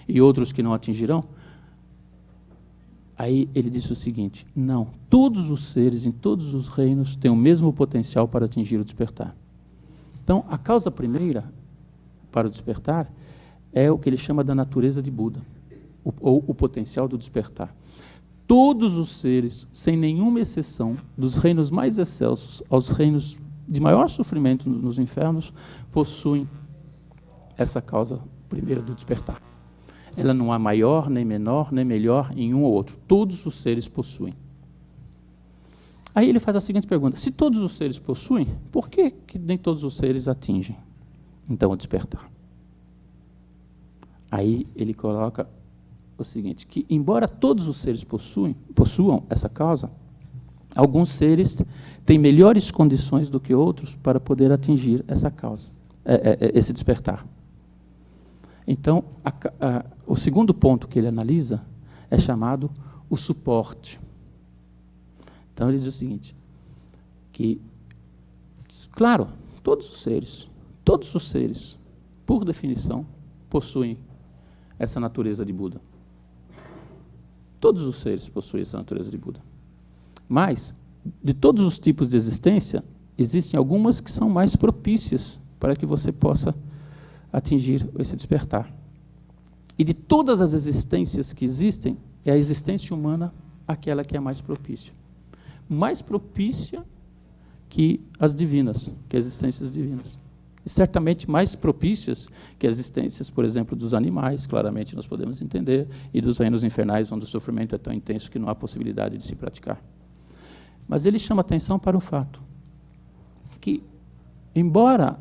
e outros que não atingirão. Aí ele disse o seguinte: não, todos os seres em todos os reinos têm o mesmo potencial para atingir o despertar. Então, a causa primeira para o despertar é o que ele chama da natureza de Buda, ou o potencial do despertar. Todos os seres, sem nenhuma exceção, dos reinos mais excelsos aos reinos de maior sofrimento nos infernos, possuem essa causa primeira do despertar. Ela não há maior, nem menor, nem melhor em um ou outro. Todos os seres possuem. Aí ele faz a seguinte pergunta: se todos os seres possuem, por que nem todos os seres atingem, então, o despertar? Aí ele coloca o seguinte, que embora todos os seres possuam essa causa, alguns seres têm melhores condições do que outros para poder atingir essa causa, esse despertar. Então, o segundo ponto que ele analisa é chamado o suporte. Então, ele diz o seguinte, que, claro, todos os seres, por definição, possuem essa natureza de Buda. Todos os seres possuem essa natureza de Buda. Mas, de todos os tipos de existência, existem algumas que são mais propícias para que você possa atingir esse despertar. E de todas as existências que existem, é a existência humana aquela que é mais propícia. Mais propícia que as divinas, que as existências divinas. E certamente mais propícias que as existências, por exemplo, dos animais, claramente nós podemos entender, e dos reinos infernais, onde o sofrimento é tão intenso que não há possibilidade de se praticar. Mas ele chama atenção para o fato que, embora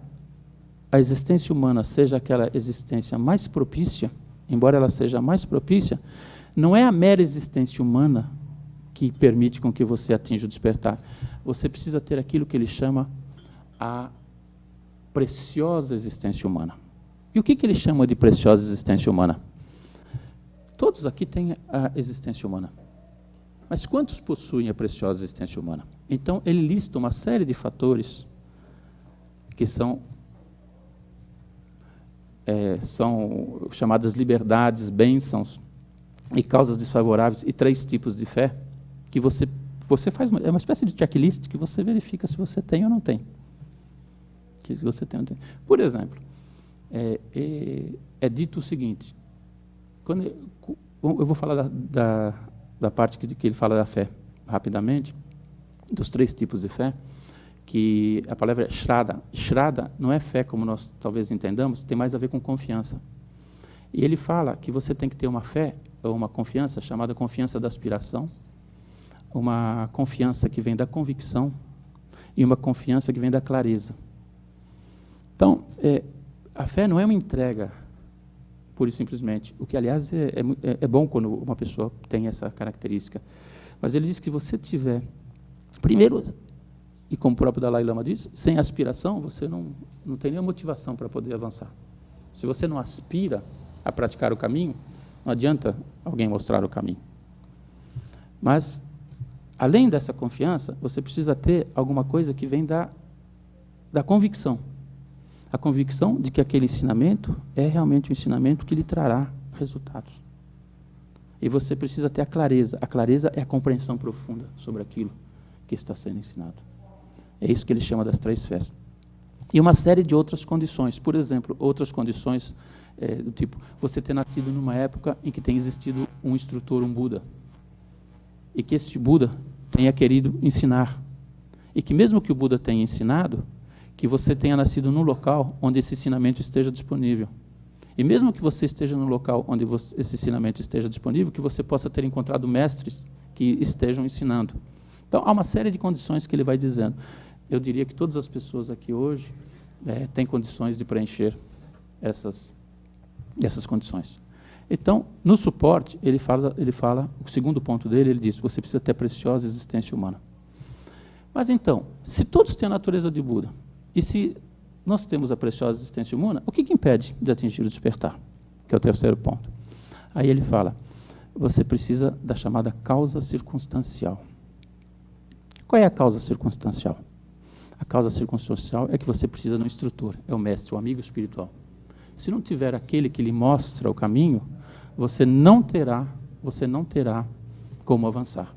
a existência humana seja aquela existência mais propícia, embora ela seja mais propícia, não é a mera existência humana que permite com que você atinja o despertar. Você precisa ter aquilo que ele chama a preciosa existência humana. E o que ele chama de preciosa existência humana? Todos aqui têm a existência humana. Mas quantos possuem a preciosa existência humana? Então, ele lista uma série de fatores que são chamadas liberdades, bênçãos e causas desfavoráveis, e 3 tipos de fé, que você faz, é uma espécie de checklist que você verifica se você tem ou não tem. Que você tem ou não tem. Por exemplo, é dito o seguinte, eu vou falar da parte que ele fala da fé, rapidamente, dos 3 tipos de fé, que a palavra é Shraddha. Shraddha não é fé como nós talvez entendamos, tem mais a ver com confiança. E ele fala que você tem que ter uma fé, ou uma confiança, chamada confiança da aspiração, uma confiança que vem da convicção, e uma confiança que vem da clareza. Então, a fé não é uma entrega, pura e simplesmente, o que, aliás, é bom quando uma pessoa tem essa característica. Mas ele diz que se você tiver, primeiro, e como o próprio Dalai Lama diz, sem aspiração, você não tem nenhuma motivação para poder avançar. Se você não aspira a praticar o caminho, não adianta alguém mostrar o caminho. Mas, além dessa confiança, você precisa ter alguma coisa que vem da convicção. A convicção de que aquele ensinamento é realmente um ensinamento que lhe trará resultados. E você precisa ter a clareza. A clareza é a compreensão profunda sobre aquilo que está sendo ensinado. É isso que ele chama das 3 fés. E uma série de outras condições. Por exemplo, outras condições do tipo, você ter nascido numa época em que tem existido um instrutor, um Buda. E que este Buda tenha querido ensinar. E que mesmo que o Buda tenha ensinado, que você tenha nascido num local onde esse ensinamento esteja disponível. E mesmo que você esteja no local onde esse ensinamento esteja disponível, que você possa ter encontrado mestres que estejam ensinando. Então, há uma série de condições que ele vai dizendo. Eu diria que todas as pessoas aqui hoje têm condições de preencher essas condições. Então, no suporte, ele fala, o segundo ponto dele, ele diz, você precisa ter a preciosa existência humana. Mas então, se todos têm a natureza de Buda, e se nós temos a preciosa existência humana, o que impede de atingir o despertar? Que é o terceiro ponto. Aí ele fala, você precisa da chamada causa circunstancial. Qual é a causa circunstancial? A causa circunstancial é que você precisa de um instrutor, é o mestre, o amigo espiritual. Se não tiver aquele que lhe mostra o caminho, você não terá como avançar.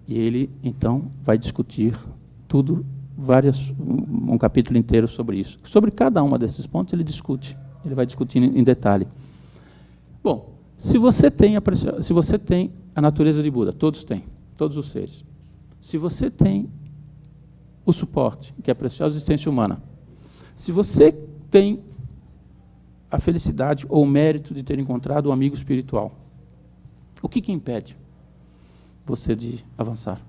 E ele, então, vai discutir tudo, um capítulo inteiro sobre isso. Sobre cada um desses pontos ele vai discutir em detalhe. Bom, se você tem a natureza de Buda, todos têm, todos os seres. Se você tem o suporte, que é a preciosa existência humana, se você tem a felicidade ou o mérito de ter encontrado um amigo espiritual, o que impede você de avançar?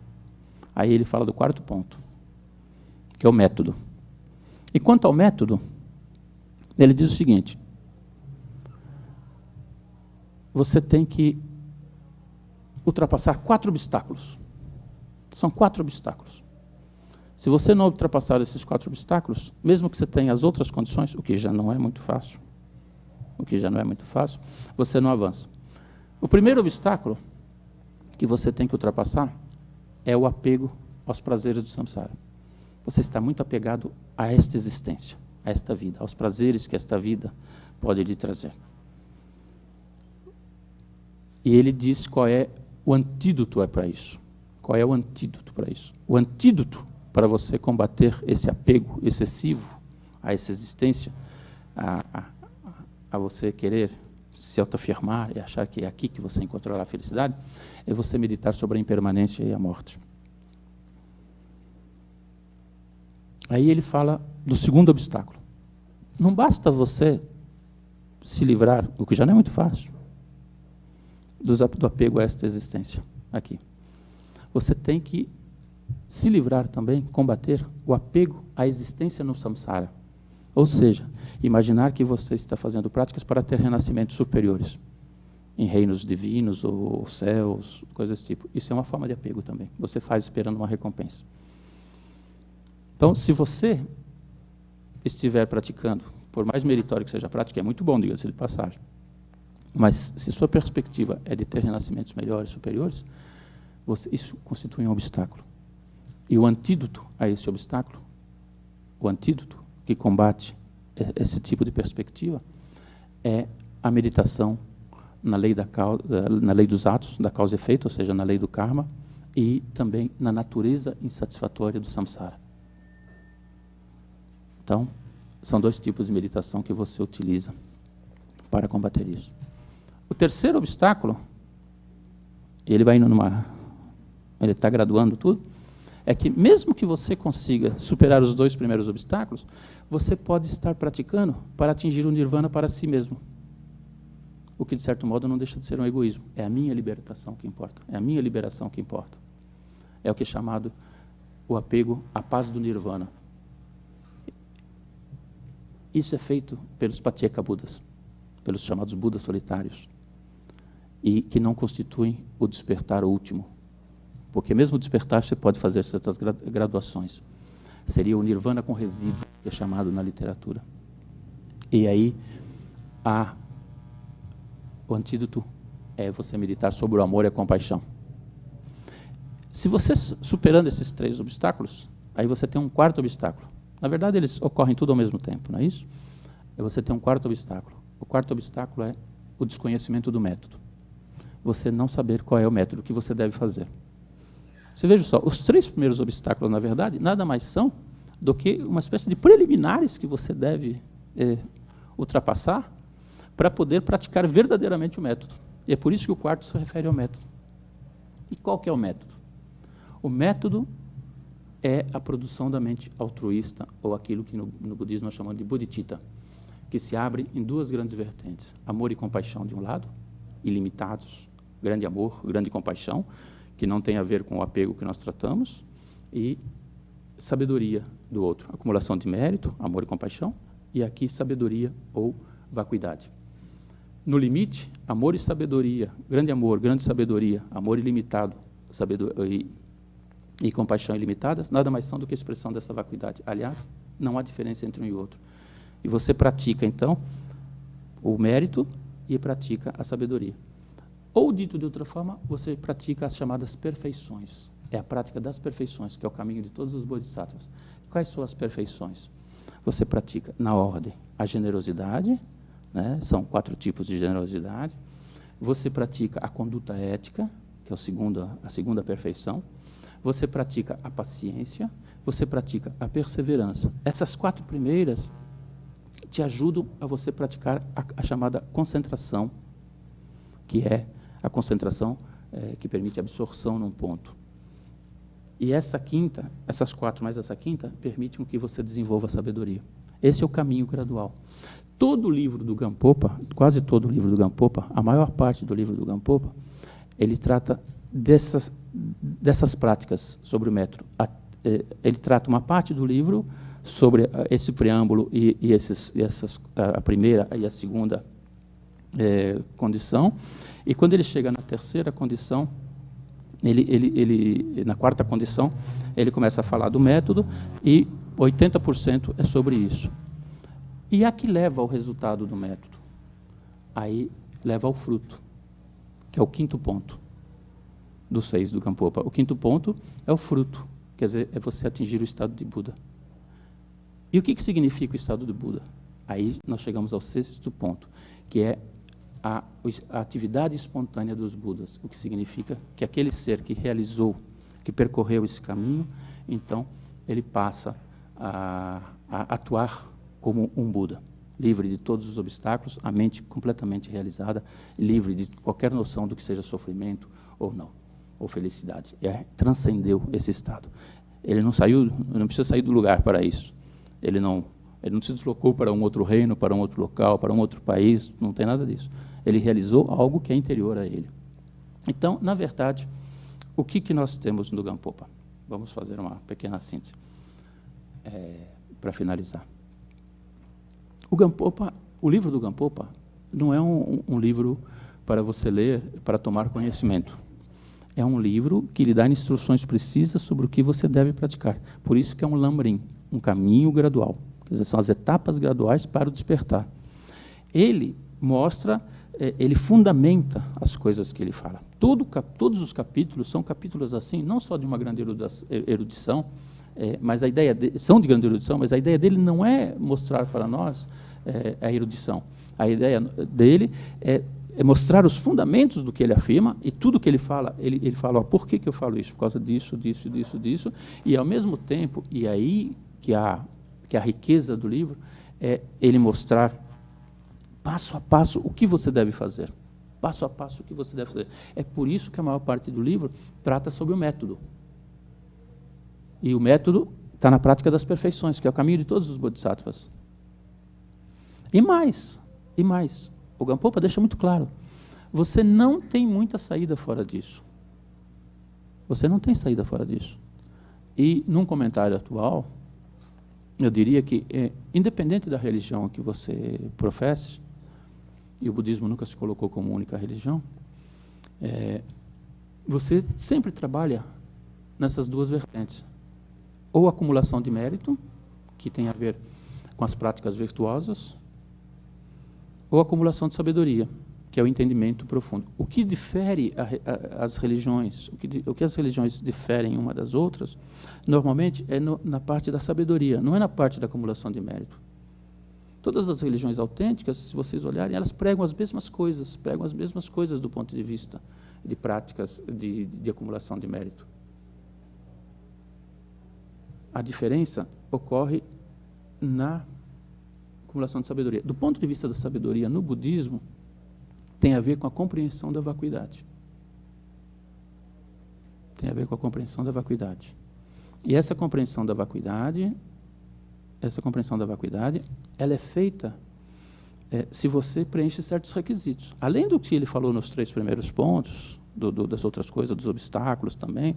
Aí ele fala do quarto ponto, que é o método. E quanto ao método, ele diz o seguinte, você tem que ultrapassar 4 obstáculos. São 4 obstáculos. Se você não ultrapassar esses 4 obstáculos, mesmo que você tenha as outras condições, o que já não é muito fácil, você não avança. O primeiro obstáculo que você tem que ultrapassar é o apego aos prazeres do samsara. Você está muito apegado a esta existência, a esta vida, aos prazeres que esta vida pode lhe trazer. E ele diz qual é o antídoto para isso. Qual é o antídoto para isso? O antídoto para você combater esse apego excessivo a essa existência, a você querer se autoafirmar e achar que é aqui que você encontrará a felicidade, é você meditar sobre a impermanência e a morte. Aí ele fala do segundo obstáculo. Não basta você se livrar, o que já não é muito fácil, do apego a esta existência aqui. Você tem que se livrar também, combater o apego à existência no samsara. Ou seja, imaginar que você está fazendo práticas para ter renascimentos superiores, em reinos divinos ou céus, coisas desse tipo. Isso é uma forma de apego também. Você faz esperando uma recompensa. Então, se você estiver praticando, por mais meritório que seja a prática, é muito bom, diga-se de passagem, mas se sua perspectiva é de ter renascimentos melhores, superiores, isso constitui um obstáculo. E o antídoto a esse obstáculo, o antídoto que combate esse tipo de perspectiva, é a meditação na lei dos atos, da causa e efeito, ou seja, na lei do karma, e também na natureza insatisfatória do samsara. Então, são 2 tipos de meditação que você utiliza para combater isso. O terceiro obstáculo, ele vai indo ele está graduando tudo, é que mesmo que você consiga superar os 2 primeiros obstáculos, você pode estar praticando para atingir o nirvana para si mesmo. O que, de certo modo, não deixa de ser um egoísmo. É a minha libertação que importa. É a minha liberação que importa. É o que é chamado o apego à paz do nirvana. Isso é feito pelos Patyeka Budas, pelos chamados Budas solitários, e que não constituem o despertar último. Porque mesmo o despertar você pode fazer certas graduações. Seria o nirvana com resíduo, que é chamado na literatura. E aí, o antídoto é você meditar sobre o amor e a compaixão. Se você, superando esses 3 obstáculos, aí você tem um 4º obstáculo. Na verdade, eles ocorrem tudo ao mesmo tempo, não é isso? Aí você tem um 4º obstáculo. O 4º obstáculo é o desconhecimento do método. Você não saber qual é o método que você deve fazer. Você veja só, os 3 primeiros obstáculos, na verdade, nada mais são do que uma espécie de preliminares que você deve ultrapassar para poder praticar verdadeiramente o método. E é por isso que o 4º se refere ao método. E qual que é o método? O método é a produção da mente altruísta, ou aquilo que no budismo nós chamamos de bodhicitta, que se abre em duas grandes vertentes: amor e compaixão de um lado, ilimitados, grande amor, grande compaixão, que não tem a ver com o apego que nós tratamos, e sabedoria do outro, acumulação de mérito, amor e compaixão, e aqui sabedoria ou vacuidade. No limite, amor e sabedoria, grande amor, grande sabedoria, amor ilimitado, sabedoria e compaixão ilimitadas, nada mais são do que a expressão dessa vacuidade. Aliás, não há diferença entre um e outro. E você pratica, então, o mérito e pratica a sabedoria. Ou, dito de outra forma, você pratica as chamadas perfeições. É a prática das perfeições, que é o caminho de todos os bodhisattvas. Quais são as perfeições? Você pratica, na ordem, a generosidade, né? São 4 tipos de generosidade. Você pratica a conduta ética, que é a segunda perfeição. Você pratica a paciência, você pratica a perseverança. Essas 4 primeiras te ajudam a você praticar a chamada concentração, que é a concentração que permite absorção num ponto. E essa quinta, essas 4 mais essa quinta, permitem que você desenvolva a sabedoria. Esse é o caminho gradual. Todo o livro do Gampopa, quase todo o livro do Gampopa, a maior parte do livro do Gampopa, ele trata dessas práticas sobre o método. Ele trata uma parte do livro sobre esse preâmbulo e a primeira e a segunda condição, e quando ele chega na terceira condição, na quarta condição, ele começa a falar do método, e 80% é sobre isso. E a que leva ao resultado do método? Aí leva ao fruto, que é o 5º ponto dos 6 do Gampopa. O 5º ponto é o fruto, quer dizer, é você atingir o estado de Buda. E o que significa o estado de Buda? Aí nós chegamos ao 6º ponto, que é a atividade espontânea dos Budas, o que significa que aquele ser que realizou, que percorreu esse caminho, então ele passa a atuar como um Buda, livre de todos os obstáculos, a mente completamente realizada, livre de qualquer noção do que seja sofrimento ou não, ou felicidade. Transcendeu esse estado. Ele não precisa sair do lugar para isso. Ele não se deslocou para um outro reino, para um outro local, para um outro país, não tem nada disso. Ele realizou algo que é interior a ele. Então, na verdade, o que nós temos no Gampopa? Vamos fazer uma pequena síntese para finalizar. O livro do Gampopa não é um livro para você ler, para tomar conhecimento. É um livro que lhe dá instruções precisas sobre o que você deve praticar. Por isso que é um lamrim, um caminho gradual. Quer dizer, são as etapas graduais para o despertar. Ele mostra, ele fundamenta as coisas que ele fala. Todos os capítulos são capítulos assim, não só de uma grande erudição, mas a ideia são de grande erudição, mas a ideia dele não é mostrar para nós a erudição. A ideia dele é mostrar os fundamentos do que ele afirma, e tudo que ele fala, ele fala, por que eu falo isso? Por causa disso, disso, e ao mesmo tempo, e aí que a riqueza do livro é ele mostrar passo a passo o que você deve fazer. Passo a passo o que você deve fazer. É por isso que a maior parte do livro trata sobre o método. E o método está na prática das perfeições, que é o caminho de todos os bodhisattvas. E mais, o Gampopa deixa muito claro, você não tem muita saída fora disso. Você não tem saída fora disso. E, num comentário atual, eu diria que, independente da religião que você professe, e o budismo nunca se colocou como única religião, você sempre trabalha nessas duas vertentes. Ou acumulação de mérito, que tem a ver com as práticas virtuosas, ou acumulação de sabedoria, que é o entendimento profundo. O que difere as religiões, o que as religiões diferem uma das outras, normalmente é na parte da sabedoria, não é na parte da acumulação de mérito. Todas as religiões autênticas, se vocês olharem, elas pregam as mesmas coisas do ponto de vista de práticas de acumulação de mérito. A diferença ocorre na acumulação de sabedoria. Do ponto de vista da sabedoria no budismo, tem a ver com a compreensão da vacuidade. tem a ver com a compreensão da vacuidade. E essa compreensão da vacuidade, ela é feita se você preenche certos requisitos. Além do que ele falou nos 3 primeiros pontos, das outras coisas, dos obstáculos também,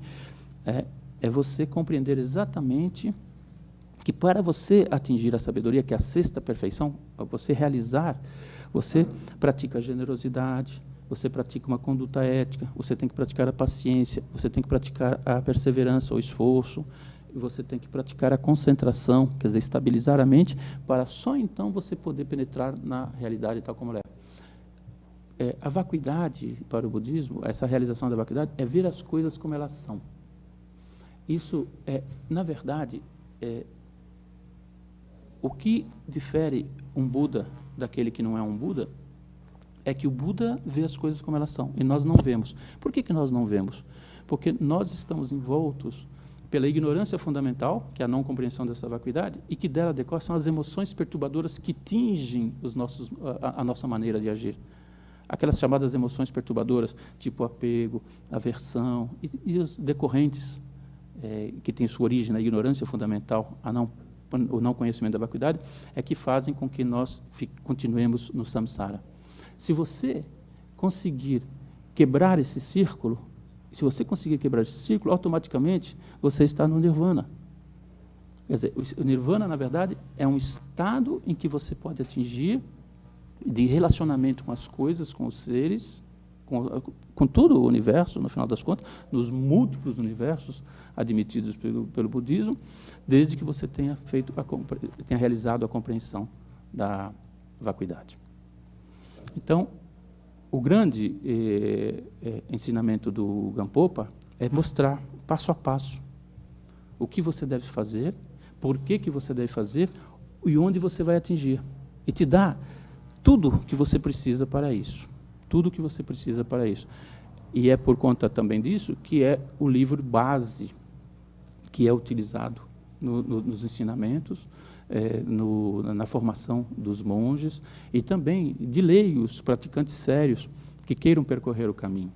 é você compreender exatamente que para você atingir a sabedoria, que é a 6ª perfeição, você realizar, você pratica a generosidade, você pratica uma conduta ética, você tem que praticar a paciência, você tem que praticar a perseverança, o esforço, e você tem que praticar a concentração, quer dizer, estabilizar a mente, para só então você poder penetrar na realidade tal como ela é. A vacuidade, para o budismo, essa realização da vacuidade, é ver as coisas como elas são. Isso na verdade, o que difere um Buda daquele que não é um Buda, é que o Buda vê as coisas como elas são, e nós não vemos. Por que nós não vemos? Porque nós estamos envoltos pela ignorância fundamental, que é a não compreensão dessa vacuidade, e que dela decorre são as emoções perturbadoras que tingem a nossa maneira de agir. Aquelas chamadas emoções perturbadoras, tipo apego, aversão, e os decorrentes, que têm sua origem na ignorância fundamental, o não conhecimento da vacuidade, é que fazem com que nós continuemos no samsara. Se você conseguir quebrar esse círculo, automaticamente você está no nirvana. Quer dizer, o nirvana, na verdade, é um estado em que você pode atingir de relacionamento com as coisas, com os seres, com todo o universo, no final das contas, nos múltiplos universos admitidos pelo budismo, desde que você tenha realizado a compreensão da vacuidade. Então, o grande ensinamento do Gampopa é mostrar, passo a passo, o que você deve fazer, por que você deve fazer e onde você vai atingir. E te dá tudo que você precisa para isso. Tudo que você precisa para isso. E é por conta também disso que é o livro base que é utilizado nos ensinamentos, na formação dos monges e também de leigos, praticantes sérios que queiram percorrer o caminho.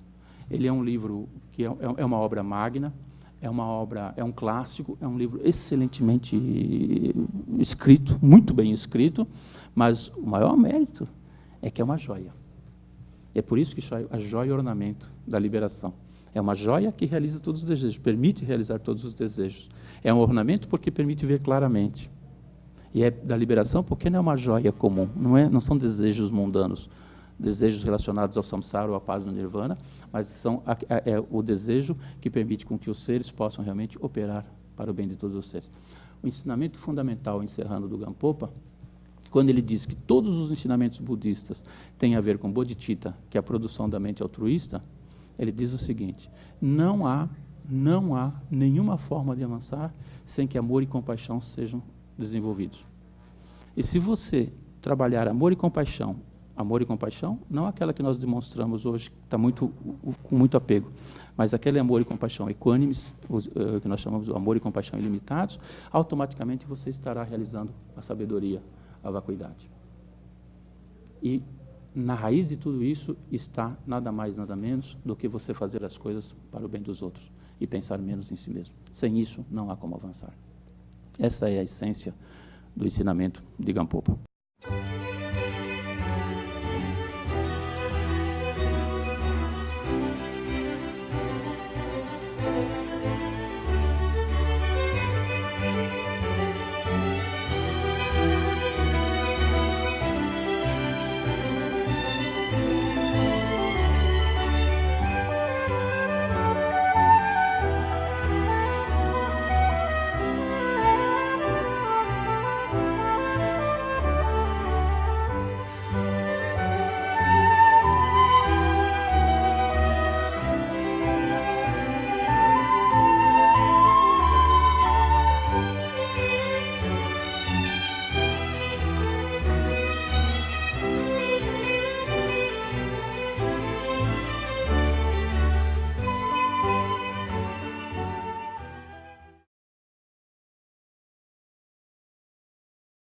Ele é um livro que é uma obra magna, é um clássico, é um livro excelentemente escrito, muito bem escrito, mas o maior mérito é que é uma joia. É por isso que chama a joia e ornamento da liberação. É uma joia que realiza todos os desejos, permite realizar todos os desejos. É um ornamento porque permite ver claramente. E é da liberação porque não é uma joia comum, não são desejos mundanos, desejos relacionados ao samsara ou à paz no nirvana, mas é o desejo que permite com que os seres possam realmente operar para o bem de todos os seres. O ensinamento fundamental, encerrando, do Gampopa, quando ele diz que todos os ensinamentos budistas têm a ver com bodhicitta, que é a produção da mente altruísta, ele diz o seguinte: não há nenhuma forma de avançar sem que amor e compaixão sejam desenvolvidos. E se você trabalhar amor e compaixão, não aquela que nós demonstramos hoje, que está com muito apego, mas aquele amor e compaixão equânimes, que nós chamamos de amor e compaixão ilimitados, automaticamente você estará realizando a sabedoria, a vacuidade. E na raiz de tudo isso está nada mais, nada menos do que você fazer as coisas para o bem dos outros e pensar menos em si mesmo. Sem isso, não há como avançar. Essa é a essência do ensinamento de Gampopa.